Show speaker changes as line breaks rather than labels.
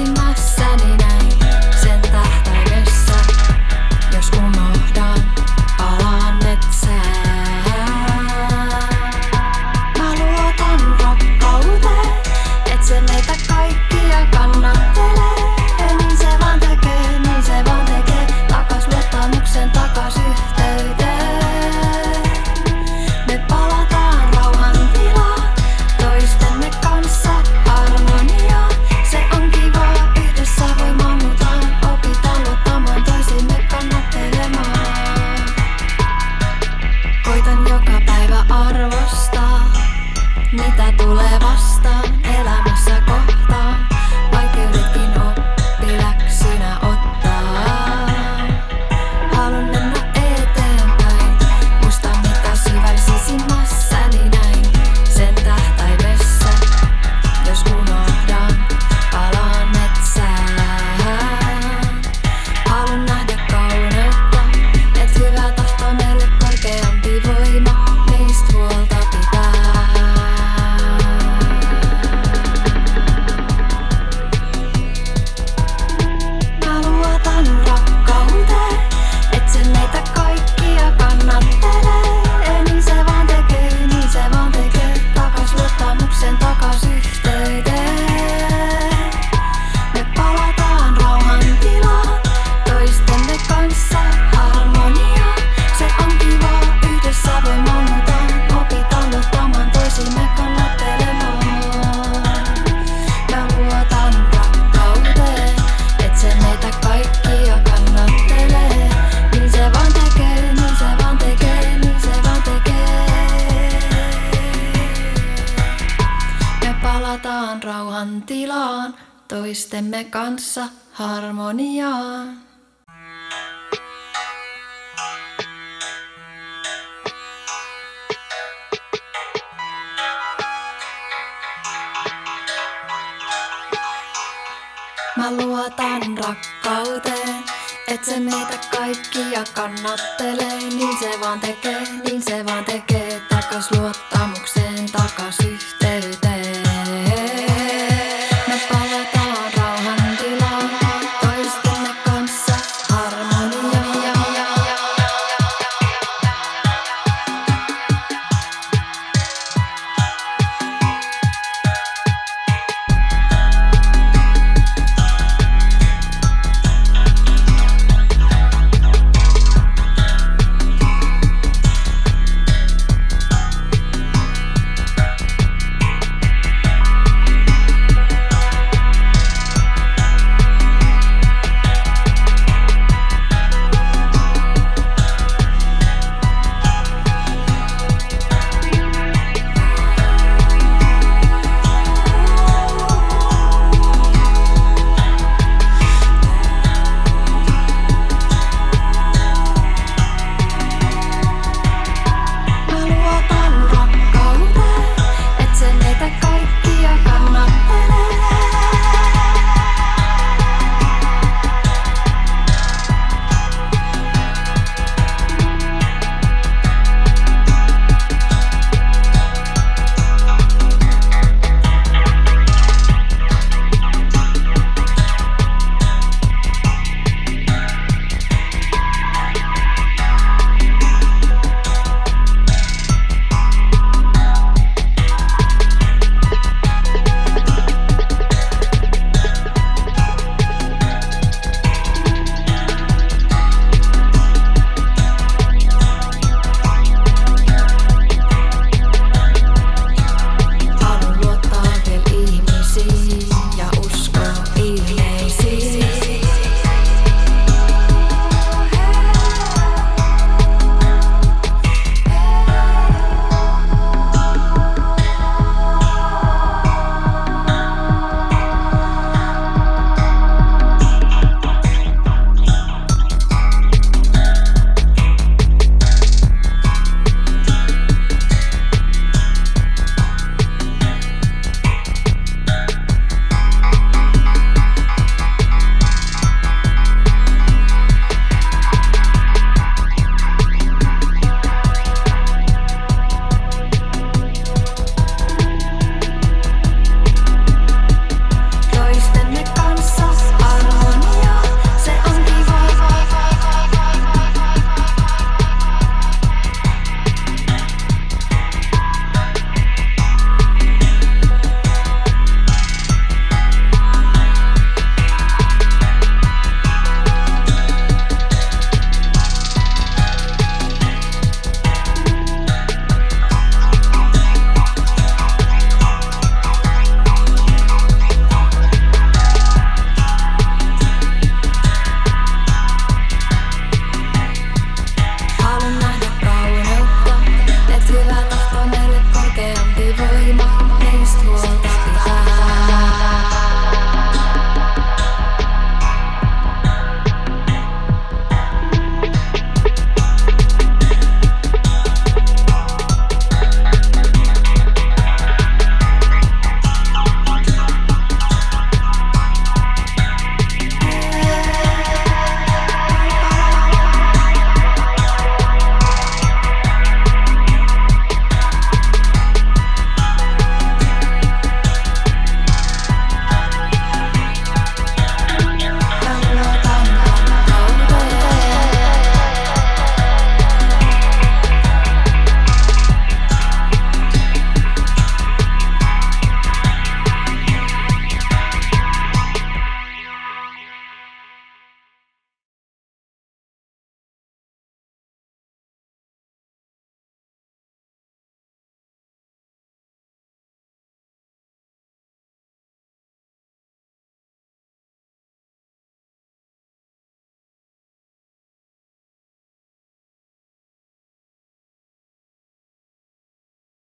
sisimmässäni näin sen tähtäimessä. Jos unohdan, palaan metsään. Mä luotan rakkauteen, et se meitä kaikkia kannattelee. Niin se vaan tekee, niin se vaan tekee. Takas luottamuksen, takas yhteyteen. Me palataan rauhan tilaan, toistemme kanssa harmoniaan. Se on kivaa, yhdessä voi mammutaan. Opitaan luottamaan toisimme kannattelemaan. Koitan joka päivä arvostaa, mitä tulee vastaan elämässä kohtaan. Vaikeudetkin oppiläksynä ottaa. Haluan mennä eteenpäin, muista mitä syvällä sisimmässäni näin sen tähtäimessä. Jos unohdan, palaan metsään. Haluan nähdä kauneutta, et hyvä tahto meille korkeampi voima meistä huolta pitää. Mä luotan rakkauteen, et se meitä kaikkia kannattelee. Niin se vaan tekee, niin se vaan tekee. Takas luottamuksen, takas yhteyteen. Me palataan rauhan tilaan, toistemme kanssa harmoniaan. Se on kivaa, yhdessä voi mammutaan. Opitaan luottamaan toisimme kannattelemaan. Mä luotan rakkauteen, et se meitä kaikkia kannattelee. Niin se vaan tekee, niin se vaan tekee, niin se vaan tekee. Me palataan rauhan tilaan, toistemme kanssa harmoniaan. Mä luotan rakkauteen, et se meitä kaikkia kannattelee. Niin se vaan tekee, niin se vaan tekee. Takas luottamukseen, takas yhteyteen.